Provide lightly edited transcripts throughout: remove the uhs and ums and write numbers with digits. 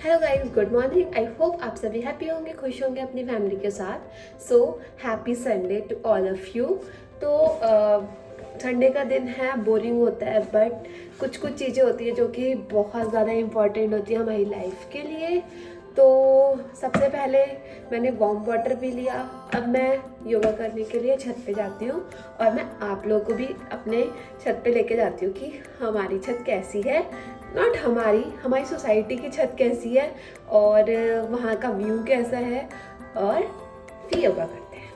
Hello guys, good morning. I hope आप सभी happy होंगे, खुश होंगे अपनी फैमिली के साथ। So happy Sunday to all of you. तो संडे का दिन है, बोरिंग होता है, बट कुछ कुछ चीज़ें होती है जो कि बहुत ज़्यादा इम्पॉर्टेंट होती है हमारी लाइफ के लिए। तो सबसे पहले मैंने वार्म वाटर पी लिया। अब मैं योगा करने के लिए छत पे जाती हूँ और मैं आप लोगों को भी अपने छत पे लेके जाती हूँ कि हमारी छत कैसी है, नॉट हमारी सोसाइटी की छत कैसी है और वहाँ का व्यू कैसा है, और फिर योगा करते हैं।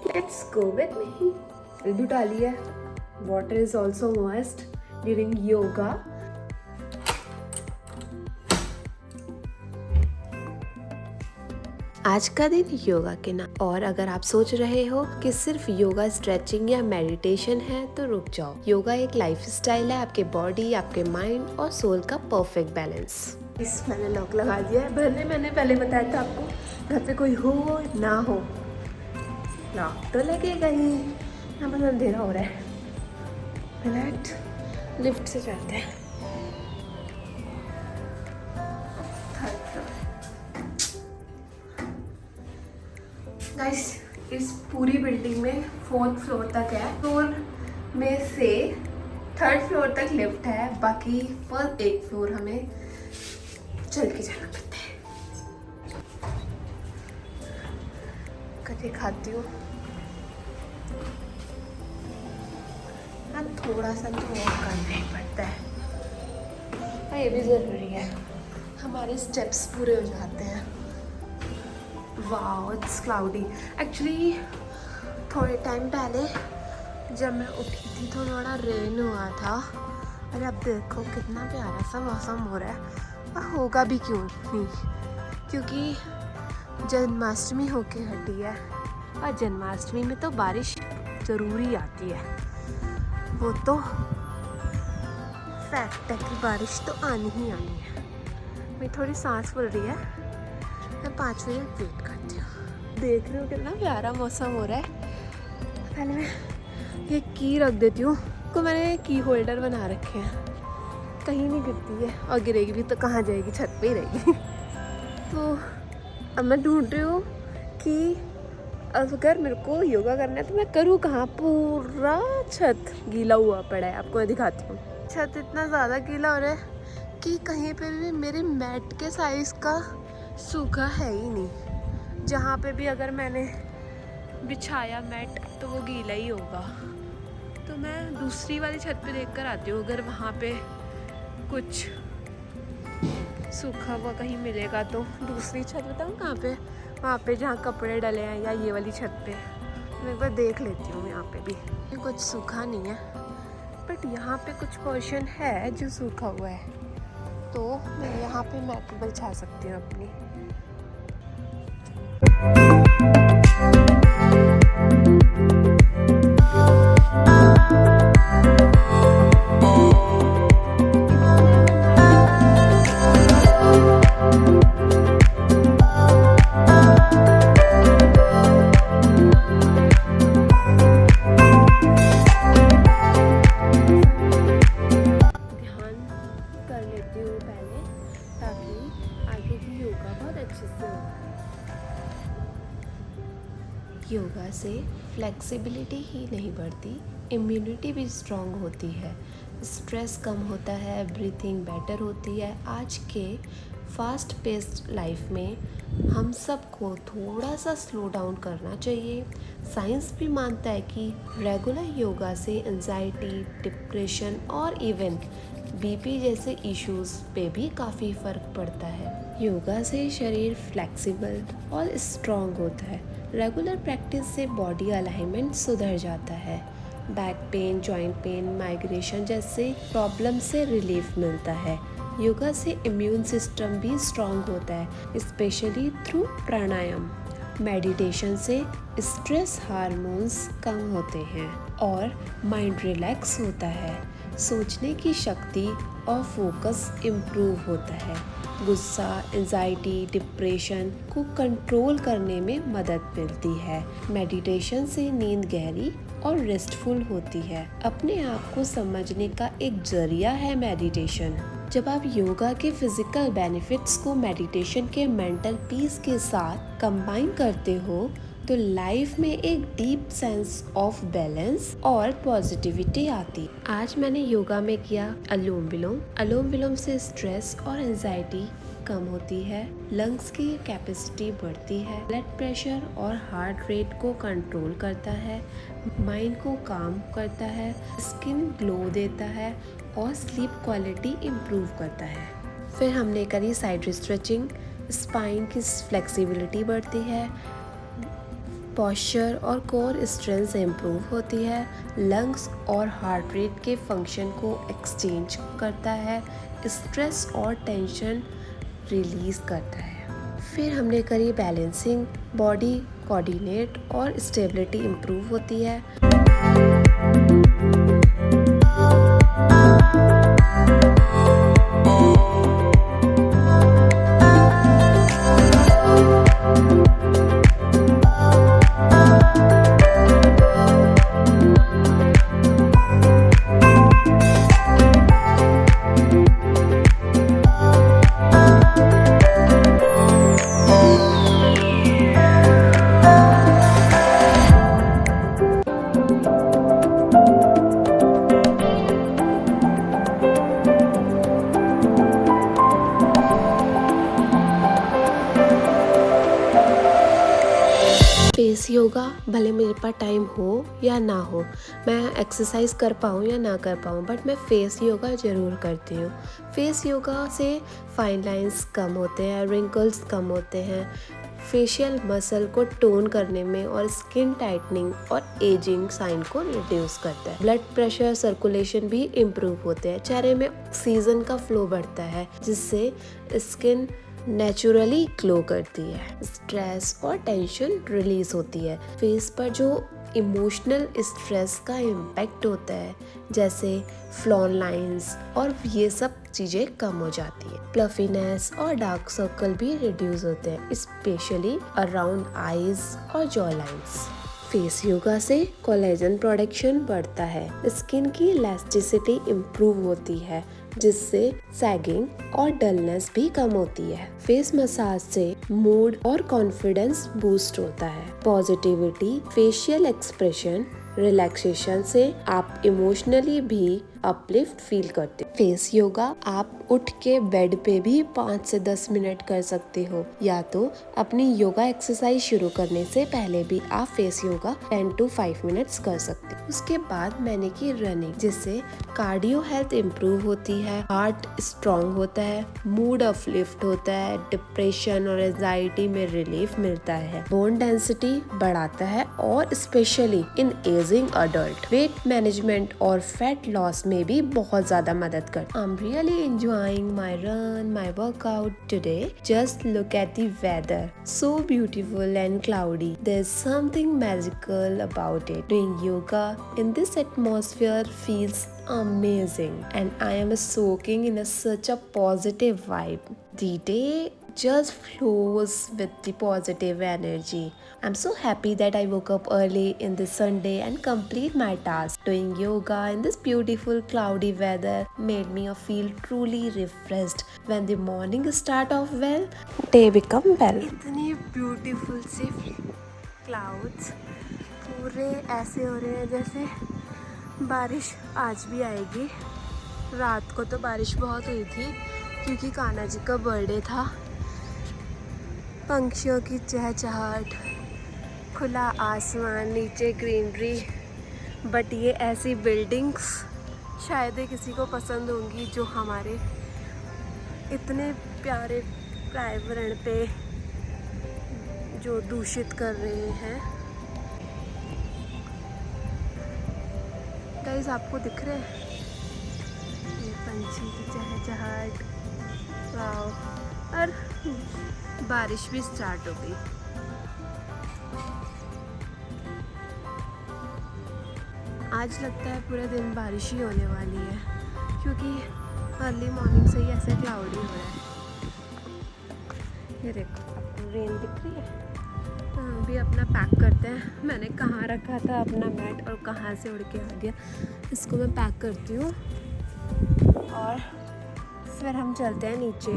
Let's go with me. भी डाली है, water is also must during yoga. आज का दिन योगा के नाम। और अगर आप सोच रहे हो कि सिर्फ योगा स्ट्रेचिंग या मेडिटेशन है तो रुक जाओ। योगा एक लाइफस्टाइल है, आपके बॉडी, आपके माइंड और सोल का परफेक्ट बैलेंस। इस मैंने लॉक लगा दिया है, भले मैंने पहले बताया था आपको घर पे कोई हो ना हो, लॉक तो लगेगा ही। यहाँ पर अंधेरा हो रहा है। फ्लैट लिफ्ट से चलते हैं। गाइस, इस पूरी बिल्डिंग में 4th फ्लोर तक है। फ्लोर में से 3rd फ्लोर तक लिफ्ट है, बाकी फर्स्ट 1 फ्लोर हमें चल के जाना पड़ता है। कभी खाती हूँ, हाँ थोड़ा सा तो वॉक करना ही पड़ता है, हाँ ये भी ज़रूरी है, हमारे स्टेप्स पूरे हो जाते हैं। Wow, it's cloudy. एक्चुअली थोड़े टाइम पहले जब मैं उठी थी तो थोड़ा रेन हुआ था, और अब देखो कितना प्यारा सा मौसम हो रहा है। और होगा भी क्यों नहीं, क्योंकि जन्माष्टमी होके हटी है, और जन्माष्टमी में तो बारिश ज़रूरी आती है। वो तो फैक्ट है कि बारिश तो आनी ही आनी है। मेरी थोड़ी सांस फूल रही है, मैं 5 मिनट वेट करती हूँ। देख रही हूँ कितना प्यारा मौसम हो रहा है। पहले मैं ये की रख देती हूँ, को मैंने की होल्डर बना रखे हैं, कहीं नहीं गिरती है, और गिरेगी भी तो कहाँ जाएगी, छत पे ही रहेगी। तो अब मैं ढूंढ रही हूँ कि अगर मेरे को योगा करना है तो मैं करूँ कहाँ। पूरा छत गीला हुआ पड़ा है, आपको मैं दिखाती हूँ। छत इतना ज़्यादा गीला हो रहा है कि कहीं पर भी मेरे मैट के साइज़ का सूखा है ही नहीं। जहाँ पे भी अगर मैंने बिछाया मैट तो वो गीला ही होगा। तो मैं दूसरी वाली छत पे देख कर आती हूँ, अगर वहाँ पे कुछ सूखा हुआ कहीं मिलेगा तो। दूसरी छत बताऊँ कहाँ पे, वहाँ पे जहाँ कपड़े डले हैं, या ये वाली छत पे मैं एक बार देख लेती हूँ। यहाँ पे भी कुछ सूखा नहीं है, बट यहाँ पे कुछ पोर्शन है जो सूखा हुआ है, तो मैं यहाँ पे मैट बिछा सकती हूँ अपनी। योगा से फ्लेक्सिबिलिटी ही नहीं बढ़ती, इम्यूनिटी भी स्ट्रॉन्ग होती है, स्ट्रेस कम होता है, ब्रीथिंग बेटर होती है। आज के फास्ट पेस्ड लाइफ में हम सबको थोड़ा सा स्लो डाउन करना चाहिए। साइंस भी मानता है कि रेगुलर योगा से एंजाइटी, डिप्रेशन और इवन बीपी जैसे इश्यूज पे भी काफ़ी फ़र्क पड़ता है। योगा से शरीर फ्लेक्सिबल और स्ट्रॉन्ग होता है। रेगुलर प्रैक्टिस से बॉडी अलाइनमेंट सुधर जाता है। Back pain, joint pain, migration जैसे प्रॉब्लम से रिलीफ मिलता है। योगा से इम्यून सिस्टम भी स्ट्रॉन्ग होता है, स्पेशली थ्रू प्राणायाम। मेडिटेशन से स्ट्रेस हार्मोन्स कम होते हैं और माइंड रिलैक्स होता है। सोचने की शक्ति और फोकस इम्प्रूव होता है। गुस्सा, एंजाइटी, डिप्रेशन को कंट्रोल करने में मदद मिलती है। मेडिटेशन से नींद गहरी और रेस्टफुल होती है। अपने आप को समझने का एक जरिया है मेडिटेशन। जब आप योगा के फिजिकल बेनिफिट्स को मेडिटेशन के मेंटल पीस के साथ कंबाइन करते हो तो लाइफ में एक डीप सेंस ऑफ बैलेंस और पॉजिटिविटी आती। आज मैंने योगा में किया अनुलोम विलोम। अनुलोम विलोम से स्ट्रेस और एंजाइटी कम होती है, लंग्स की कैपेसिटी बढ़ती है, ब्लड प्रेशर और हार्ट रेट को कंट्रोल करता है, माइंड को काम करता है, स्किन ग्लो देता है और स्लीप क्वालिटी इम्प्रूव करता है। फिर हमने करी साइड स्ट्रेचिंग, स्पाइन की फ्लेक्सिबिलिटी बढ़ती है, पॉस्चर और कोर स्ट्रेंथ इम्प्रूव होती है, लंग्स और हार्ट रेट के फंक्शन को एक्सचेंज करता है, स्ट्रेस और टेंशन रिलीज करता है। फिर हमने करी बैलेंसिंग, बॉडी कोऑर्डिनेट और स्टेबिलिटी इम्प्रूव होती है। फेस योगा भले मेरे पास टाइम हो या ना हो, मैं एक्सरसाइज कर पाऊँ या ना कर पाऊँ, बट मैं फेस योगा ज़रूर करती हूँ। फेस योगा से फाइन लाइंस कम होते हैं, रिंकल्स कम होते हैं, फेशियल मसल को टोन करने में और स्किन टाइटनिंग और एजिंग साइन को रिड्यूस करता है। ब्लड प्रेशर सर्कुलेशन भी इम्प्रूव होते हैं, चेहरे में ऑक्सीजन का फ्लो बढ़ता है जिससे स्किन नेचुरली ग्लो करती है, स्ट्रेस और टेंशन रिलीज होती है। फेस पर जो इमोशनल स्ट्रेस का इम्पैक्ट होता है जैसे फ्लॉन लाइंस और ये सब चीज़ें कम हो जाती है। प्लफीनेस और डार्क सर्कल भी रिड्यूस होते हैं, स्पेशली अराउंड आईज और जॉ लाइंस। फेस योगा से कोलेजन प्रोडक्शन बढ़ता है, स्किन की इलास्टिसिटी इम्प्रूव होती है जिससे सैगिंग और डलनेस भी कम होती है। फेस मसाज से मूड और कॉन्फिडेंस बूस्ट होता है। पॉजिटिविटी, फेशियल एक्सप्रेशन, रिलैक्सेशन से आप इमोशनली भी अपलिफ्ट फील करते। फेस योगा आप उठ के बेड पे भी 5 से 10 मिनट कर सकते हो, या तो अपनी योगा एक्सरसाइज शुरू करने से पहले भी आप फेस योगा 10 to 5 मिनट्स कर सकते हो। उसके बाद मैंने की रनिंग, जिससे कार्डियो हेल्थ इम्प्रूव होती है, हार्ट स्ट्रॉन्ग होता है, मूड अपलिफ्ट होता है, डिप्रेशन और एंजाइटी में रिलीफ मिलता है, बोन डेंसिटी बढ़ाता है और specially in ageing adult weight management और फैट लॉस में भी बहुत ज्यादा मदद करता है। I'm really enjoying my run, my workout today. Just look at the weather. So beautiful and cloudy. There's something magical about it. Doing yoga in this atmosphere feels amazing and I am soaking in such a positive vibe. The day just flows with the positive energy. I'm so happy that I woke up early in this Sunday and complete my task. Doing yoga in this beautiful cloudy weather made me feel truly refreshed. When the morning start off well, day become well. इतनी beautiful से clouds पूरे ऐसे हो रहे हैं जैसे बारिश आज भी आएगी। रात को तो बारिश बहुत हुई थी क्योंकि कान्हा जी का बर्थडे था। पंछियों की चहचहाट, खुला आसमान, नीचे ग्रीनरी, बट ये ऐसी बिल्डिंग्स शायद ही किसी को पसंद होंगी जो हमारे इतने प्यारे पर्यावरण पे जो दूषित कर रहे हैं। गाइस आपको दिख रहे हैं ये पंछी की चहचहाट, वाव। और बारिश भी स्टार्ट हो गई। आज लगता है पूरे दिन बारिश ही होने वाली है क्योंकि अर्ली मॉर्निंग से ही ऐसे क्लाउडी हो रहा है। ये देखो आपको रेन दिख रही है। अभी अपना पैक करते हैं। मैंने कहाँ रखा था अपना मैट और कहाँ से उड़ के आ गया। इसको मैं पैक करती हूँ और फिर हम चलते हैं नीचे।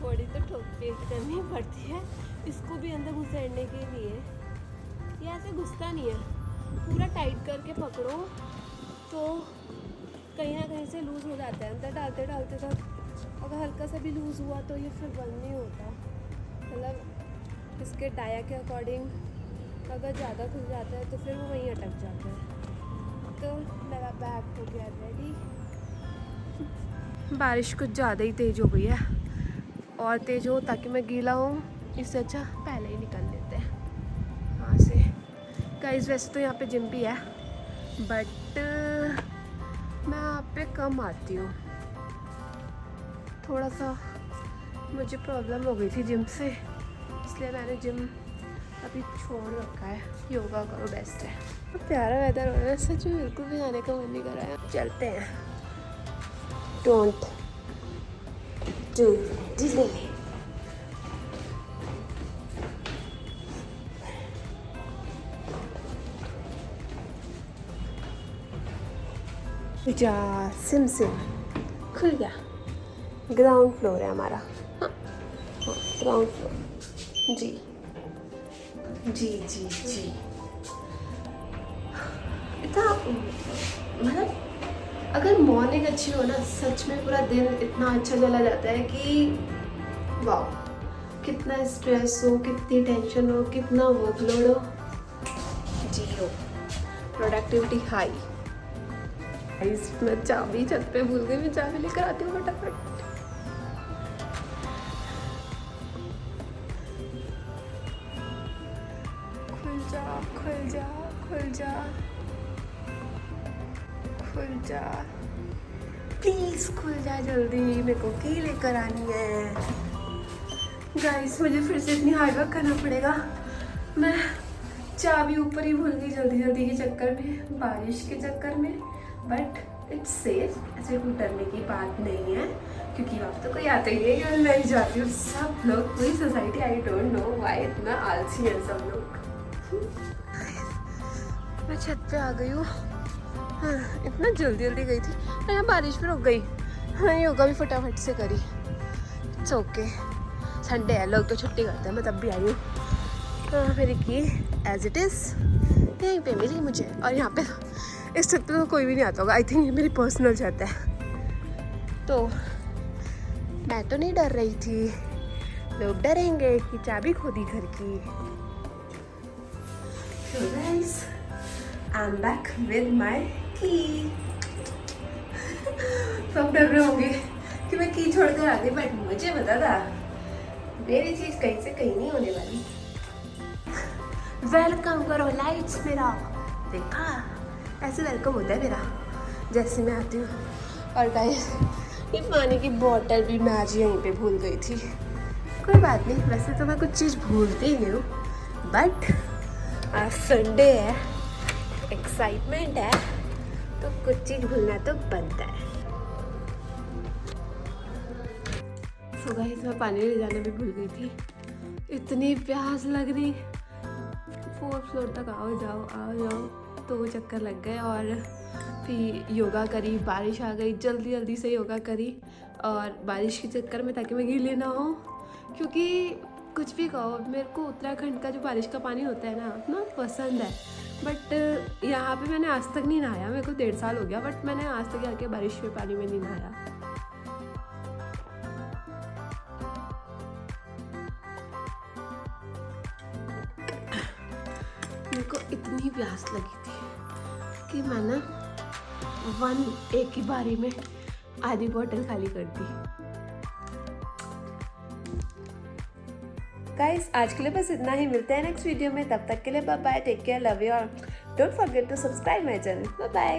थोड़ी तो ठोक पेट करनी पड़ती है इसको भी अंदर घुसेड़ने के लिए। ये ऐसे घुसता नहीं है, पूरा टाइट करके पकड़ो तो कहीं ना कहीं से लूज़ हो जाता है। अंदर डालते डालते तक अगर हल्का सा भी लूज़ हुआ तो ये फिर बंद नहीं होता। मतलब इसके डाया के अकॉर्डिंग अगर ज़्यादा खुल जाता है तो फिर वो वहीं अटक जाता है। तो मेरा बैग हो गया रेडी। बारिश कुछ ज़्यादा ही तेज़ हो गई है, और तेज़ हो ताकि मैं गीला हूँ, इससे अच्छा पहले ही निकल लेते हैं वहाँ से। गाइस वैसे तो यहाँ पे जिम भी है, बट मैं यहाँ पे कम आती हूँ। थोड़ा सा मुझे प्रॉब्लम हो गई थी जिम से, इसलिए मैंने जिम अभी छोड़ रखा है। योगा करो बेस्ट है। तो प्यारा वेदर हो रहा है, सच में बिल्कुल भी आने का मन नहीं कर रहा है। चलते हैं। Don't do delay. जा सिम सिम खुल गया। ग्राउंड फ्लोर है हमारा। हाँ ग्राउंड फ्लोर। जी जी जी जी। इतना मतलब अगर मॉर्निंग अच्छी हो ना, सच में पूरा दिन इतना अच्छा चला जाता है कि वाह। कितना स्ट्रेस हो, कितनी टेंशन हो, कितना वर्कलोड हो, जीरो। Productivity high. मैं चाबी छत पे भूल गई, मैं चाबी लेकर आती हूँ फटाफट। खुल जा खुल जा खुल जा खुल जा, प्लीज खुल जा जल्दी, मेरे को की लेकर आनी है। गाइस मुझे फिर से इतनी हार्ड वर्क करना पड़ेगा। मैं चाबी ऊपर ही भूल गई जल्दी जल्दी के चक्कर में, बारिश के चक्कर में। बट इट्स सेफ, ऐसे कोई डरने की बात नहीं है, क्योंकि वहाँ तो कोई आता ही नहीं है। मैं ही जाती हूँ। सब लोग, पूरी society, I don't know why इतना आलसी है सब लोग। मैं छत पे आ गई हूँ। हाँ इतना जल्दी जल्दी गई थी, और यहाँ बारिश भी रुक गई। हाँ योगा भी फटाफट से करी। इट्स ओके, संडे है, लोग तो छुट्टी करते हैं, मैं तब भी आई हूँ। हाँ मेरी की एज इट इज़ यहीं पे मिली मुझे। और यहाँ पे इस छत पे तो कोई भी नहीं आता होगा। आई थिंक ये मेरी पर्सनल छत है, तो मैं तो नहीं डर रही थी। लोग डरेंगे कि चाबी खो दी घर की। So guys, I'm back with my key. सब डर रहे होंगे कि मैं की छोड़ कर आ गई, बट मुझे पता था मेरी चीज कहीं से कहीं नहीं होने वाली। वेलकम करो लाइट्स मेरा, देखा ऐसे वेलकम होता है मेरा जैसे मैं आती हूँ। और गाइस ये पानी की बोतल भी मैं आज यहीं पे भूल गई थी। कोई बात नहीं, वैसे तो मैं कुछ चीज़ भूलती ही नहीं हूँ, बट आज संडे है, एक्साइटमेंट है, तो कुछ चीज़ भूलना तो बनता है। सो गाइस मैं पानी ले जाने भी भूल गई थी। इतनी प्यास लग रही, 4th फ्लोर तक आओ जाओ तो चक्कर लग गए। और फिर योगा करी, बारिश आ गई, जल्दी जल्दी से योगा करी, और बारिश के चक्कर में ताकि मैं गीली ना हो, क्योंकि कुछ भी कहो मेरे को उत्तराखंड का जो बारिश का पानी होता है ना इतना पसंद है। बट यहाँ पे मैंने आज तक नहीं नहाया, मेरे को 1.5 साल हो गया, बट मैंने आज तक आके बारिश के पानी में नहीं नहाया। मेरे को इतनी प्यास लगी थी कि मैंने एक ही बारी में आधी बोतल खाली कर दी। गाइस आज के लिए बस इतना ही, मिलते हैं नेक्स्ट वीडियो में। तब तक के लिए bye bye, take care, love you और don't forget to subscribe my channel. Bye bye.